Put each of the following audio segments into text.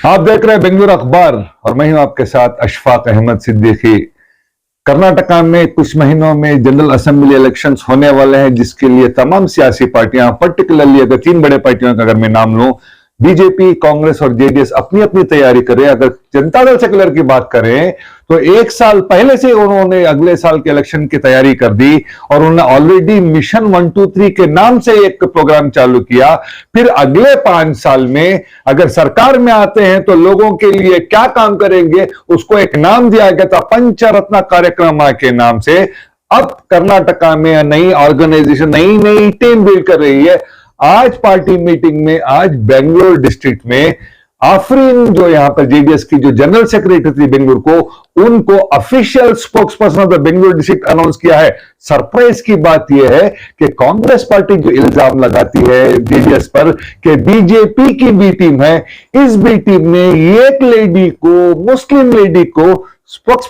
आप देख रहे हैं बेंगलुरु अखबार और मैं हूं आपके साथ अशफाक अहमद सिद्दीकी। कर्नाटका में कुछ महीनों में जनरल असेंबली इलेक्शंस होने वाले हैं, जिसके लिए तमाम सियासी पार्टियां, पर्टिकुलरली अगर तीन बड़े पार्टियों का अगर मैं नाम लूं, बीजेपी, कांग्रेस और जेडीएस अपनी अपनी तैयारी कर रहे हैं। अगर जनता दल सेक्युलर की बात करें तो एक साल पहले से उन्होंने अगले साल के इलेक्शन की तैयारी कर दी और उन्होंने ऑलरेडी मिशन 123 के नाम से एक प्रोग्राम चालू किया। फिर अगले 5 साल में अगर सरकार में आते हैं तो लोगों के लिए क्या काम करेंगे, उसको एक नाम दिया गया था पंचरत्न कार्यक्रम के नाम से। अब कर्नाटका में नई ऑर्गेनाइजेशन, नई टीम बिल्ड कर रही है। आज पार्टी मीटिंग में, आज बेंगलुरु डिस्ट्रिक्ट में आफरीन, जो यहां पर जेडीएस की जो जनरल सेक्रेटरी थी बेंगलुरु को, उनको official spokes person of the Bengaluru district announce किया है। सरप्राइज की बात यह है कि कांग्रेस पार्टी जो इल्जाम लगाती है जेडीएस पर कि बीजेपी की बी टीम है, इस बी टीम ने एक लेडी को, मुस्लिम लेडी को स्पोक्स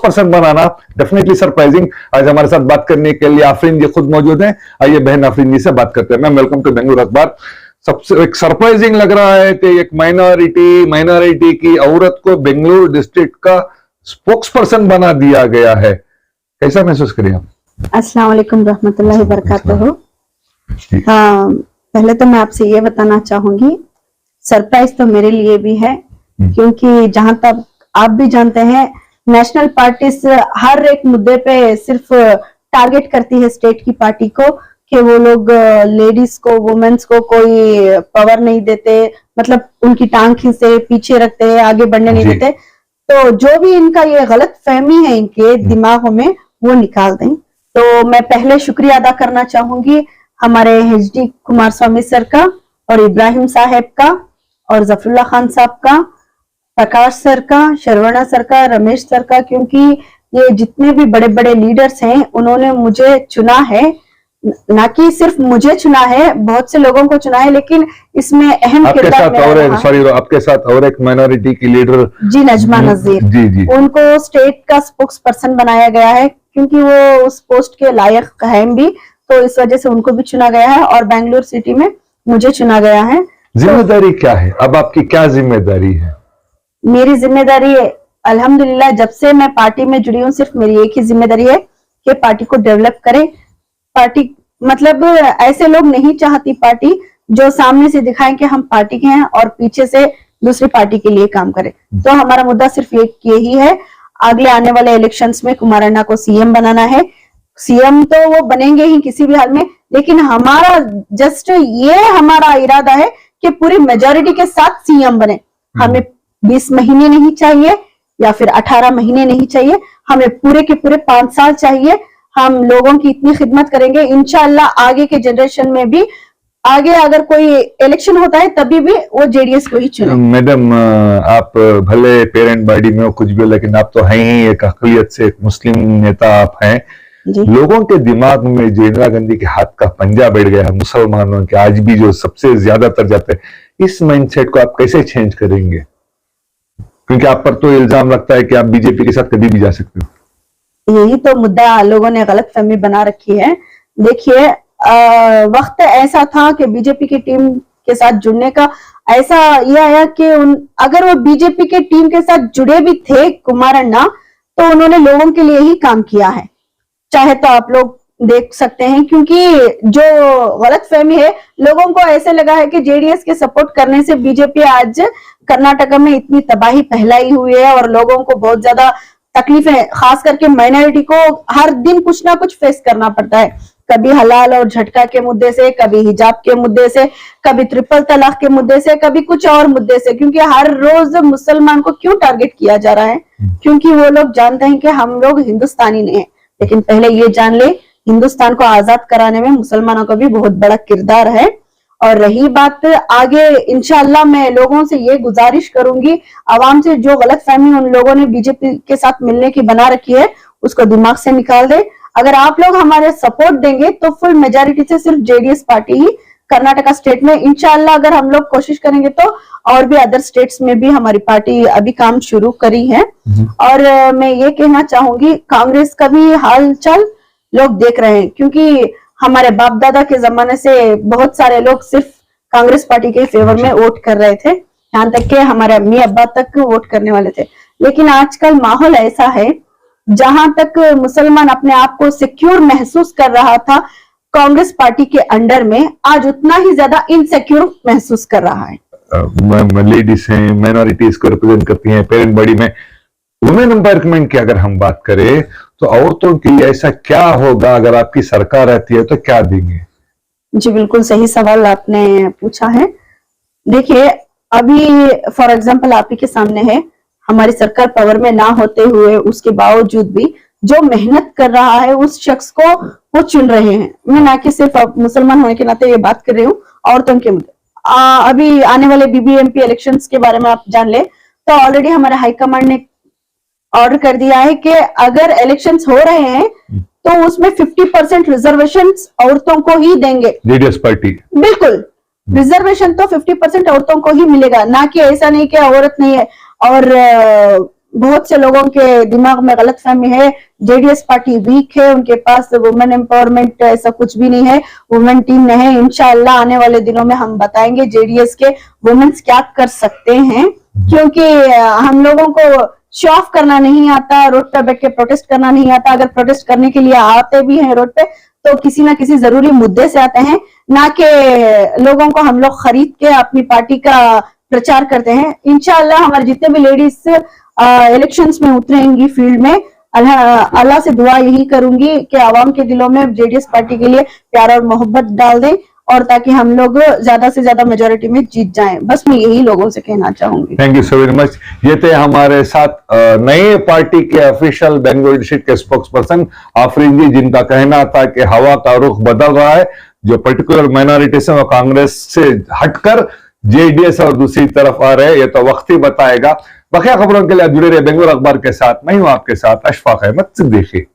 पर्सन बनाना डेफिनेटली सरप्राइजिंग। आज हमारे साथ बात करने के लिए आफरीन जी खुद मौजूद हैं। आइए बहन आफरीन जी से बात करते हैं। मैम, वेलकम टू बेंगलुरु अखबार। सबसे एक सरप्राइजिंग लग रहा है कि एक माइनॉरिटी की औरत को बेंगलुरु डिस्ट्रिक्ट का स्पोक्स पर्सन बना दिया गया है। कैसा महसूस करें आप? अस्सलाम वालेकुम रहमतुल्लाहि बरकातहू। पहले तो मैं आपसे ये बताना चाहूंगी, सरप्राइज तो मेरे लिए भी है, क्योंकि जहां तक आप भी जानते हैं, नेशनल पार्टीज हर एक मुद्दे पे सिर्फ टारगेट करती है स्टेट की पार्टी को कि वो लोग लेडीज को, वुमेन्स को कोई पावर नहीं देते, मतलब उनकी टांग खींचते, पीछे रखते हैं, आगे बढ़ने नहीं देते। तो जो भी इनका ये गलत फहमी है इनके दिमागों में, वो निकाल दें। तो मैं पहले शुक्रिया अदा करना चाहूंगी हमारे HD कुमारस्वामी सर का और इब्राहिम साहब का और जफरुल्लाह खान साहब का, प्रकाश सर का, शरवणा सर का, रमेश सर का, क्योंकि ये जितने भी बड़े बड़े लीडर्स हैं उन्होंने मुझे चुना है। ना कि सिर्फ मुझे चुना है, बहुत से लोगों को चुना है, लेकिन इसमें अहम किरदार आपके साथ और एक माइनॉरिटी की लीडर जी, नजमा नजीर जी, उनको स्टेट का स्पोक्स पर्सन बनाया गया है, क्योंकि वो उस पोस्ट के लायक हैं भी, तो इस वजह से उनको भी चुना गया है और बेंगलुरु सिटी में मुझे चुना गया है। जिम्मेदारी क्या है अब आपकी? क्या जिम्मेदारी है? मेरी जिम्मेदारी अल्हम्दुलिल्लाह जब से मैं पार्टी में जुड़ी हूँ, सिर्फ मेरी एक ही जिम्मेदारी है कि पार्टी को डेवलप करें। पार्टी मतलब ऐसे लोग नहीं चाहती पार्टी जो सामने से दिखाएं कि हम पार्टी के हैं और पीछे से दूसरी पार्टी के लिए काम करें। तो हमारा मुद्दा सिर्फ यही है, अगले आने वाले इलेक्शंस में कुमार अन्ना को सीएम बनाना है। सीएम तो वो बनेंगे ही किसी भी हाल में, लेकिन हमारा जस्ट ये हमारा इरादा है कि पूरी मेजोरिटी के साथ सीएम बने। हमें 20 महीने नहीं चाहिए या फिर 18 महीने नहीं चाहिए, हमें पूरे के पूरे 5 साल चाहिए। हम लोगों की इतनी खिदमत करेंगे, इंशाअल्लाह आगे के जनरेशन में भी, आगे अगर कोई इलेक्शन होता है तभी भी वो जेडीएस को ही चुने। मैडम, आप भले पेरेंट बॉडी में हो कुछ भी, लेकिन आप तो हैं ही एक अक़लियत से, एक मुस्लिम नेता आप हैं। लोगों के दिमाग में जो इंदिरा गांधी के हाथ का पंजा बैठ गया है मुसलमानों के, आज भी जो सबसे ज्यादातर जाते हैं, इस माइंडसेट को आप कैसे चेंज करेंगे? क्योंकि आप पर तो इल्जाम लगता है कि आप बीजेपी के साथ कभी भी जा सकते हो। यही तो मुद्दा, लोगों ने गलत फहमी बना रखी है। देखिए, वक्त ऐसा था कि बीजेपी की टीम के साथ जुड़ने का, ऐसा ये आया कि अगर वो बीजेपी के टीम के साथ जुड़े भी थे कुमार अन्ना, तो उन्होंने लोगों के लिए ही काम किया है। चाहे तो आप लोग देख सकते हैं, क्योंकि जो गलत फहमी है, लोगों को ऐसे लगा है कि जेडीएस के सपोर्ट करने से बीजेपी आज कर्नाटक में इतनी तबाही फैलाई हुई है और लोगों को बहुत ज्यादा तकलीफें, खास करके माइनॉरिटी को हर दिन कुछ ना कुछ फेस करना पड़ता है। कभी हलाल और झटका के मुद्दे से, कभी हिजाब के मुद्दे से, कभी ट्रिपल तलाक के मुद्दे से, कभी कुछ और मुद्दे से। क्योंकि हर रोज मुसलमान को क्यों टारगेट किया जा रहा है? क्योंकि वो लोग जानते हैं कि हम लोग हिंदुस्तानी नहीं है। लेकिन पहले ये जान ले, हिंदुस्तान को आजाद कराने में मुसलमानों का भी बहुत बड़ा किरदार है। और रही बात आगे, इंशाअल्लाह मैं लोगों से ये गुजारिश करूंगी, आवाम से जो गलतफहमी उन लोगों ने बीजेपी के साथ मिलने की बना रखी है, उसको दिमाग से निकाल दे। अगर आप लोग हमारे सपोर्ट देंगे तो फुल मेजॉरिटी से सिर्फ जेडीएस पार्टी ही कर्नाटका स्टेट में, इंशाअल्लाह अगर हम लोग कोशिश करेंगे तो और भी अदर स्टेट्स में भी हमारी पार्टी अभी काम शुरू करी है। और मैं ये कहना चाहूंगी, कांग्रेस का भी हाल चाल लोग देख रहे हैं, क्योंकि हमारे बाप दादा के जमाने से बहुत सारे लोग सिर्फ कांग्रेस पार्टी के फेवर में वोट कर रहे थे, यहाँ तक के हमारे अम्मी अब्बा तक वोट करने वाले थे। लेकिन आजकल माहौल ऐसा है, जहां तक मुसलमान अपने आप को सिक्योर महसूस कर रहा था कांग्रेस पार्टी के अंडर में, आज उतना ही ज्यादा इनसिक्योर महसूस कर रहा है। लेडीज हैं, माइनॉरिटीज को रिप्रेजेंट करती हैं, पेरेंट बॉडी में वुमेन एम्पावरमेंट की अगर हम बात करें तो औरतों के लिए ऐसा क्या होगा अगर आपकी सरकार रहती है तो क्या देंगे? जी बिल्कुल सही सवाल आपने पूछा है। देखिए अभी फॉर एग्जांपल आप ही के सामने है, हमारी सरकार पावर में ना होते हुए उसके बावजूद भी जो मेहनत कर रहा है उस शख्स को वो चुन रहे हैं। मैं ना कि सिर्फ मुसलमान होने के नाते ये बात कर रही हूँ, औरतों के मुद्दे। अभी आने वाले बीबीएमपी इलेक्शंस के बारे में आप जान ले तो ऑलरेडी हमारे हाईकमांड ने ऑर्डर कर दिया है कि अगर इलेक्शंस हो रहे हैं तो उसमें 50% रिजर्वेशन औरतों को ही देंगे। जेडीएस पार्टी बिल्कुल, रिजर्वेशन तो 50% औरतों को ही मिलेगा, ना कि ऐसा नहीं कि औरत नहीं है। और बहुत से लोगों के दिमाग में गलतफहमी है, जेडीएस पार्टी वीक है, उनके पास वुमेन एम्पावरमेंट ऐसा कुछ भी नहीं है, वुमेन टीम नहीं है। इंशाअल्लाह आने वाले दिनों में हम बताएंगे जेडीएस के वुमेन्स क्या कर सकते हैं, क्योंकि हम लोगों को शो ऑफ करना नहीं आता, रोड पे बैठ के प्रोटेस्ट करना नहीं आता। अगर प्रोटेस्ट करने के लिए आते भी हैं रोड पे तो किसी ना किसी जरूरी मुद्दे से आते हैं, ना कि लोगों को हम लोग खरीद के अपनी पार्टी का प्रचार करते हैं। इंशाअल्लाह हमारे जितने भी लेडीज इलेक्शंस में उतरेंगी फील्ड में, अल्लाह से दुआ यही करूंगी कि आवाम के दिलों में जेडीएस पार्टी के लिए प्यार और मोहब्बत डाल दें, और ताकि हम लोग ज्यादा से ज्यादा मेजोरिटी में जीत जाएं। बस मैं यही लोगों से कहना चाहूंगी। Thank you so very much. ये थे हमारे साथ नए पार्टी के ऑफिशियल बेंगलुरु डिस्ट्रिक्ट के स्पोक्स पर्सन आफरीन जी, जिनका कहना था कि हवा का रुख बदल रहा है, जो पर्टिकुलर माइनॉरिटीज है वो कांग्रेस से हटकर जेडीएस और दूसरी तरफ आ रहे हैं। ये तो वक्त ही बताएगा। बकिया खबरों के लिए जुड़े रहे बेंगलुरु अखबार के साथ। मैं हूं आपके साथ अशफाक अहमद सिद्दीकी।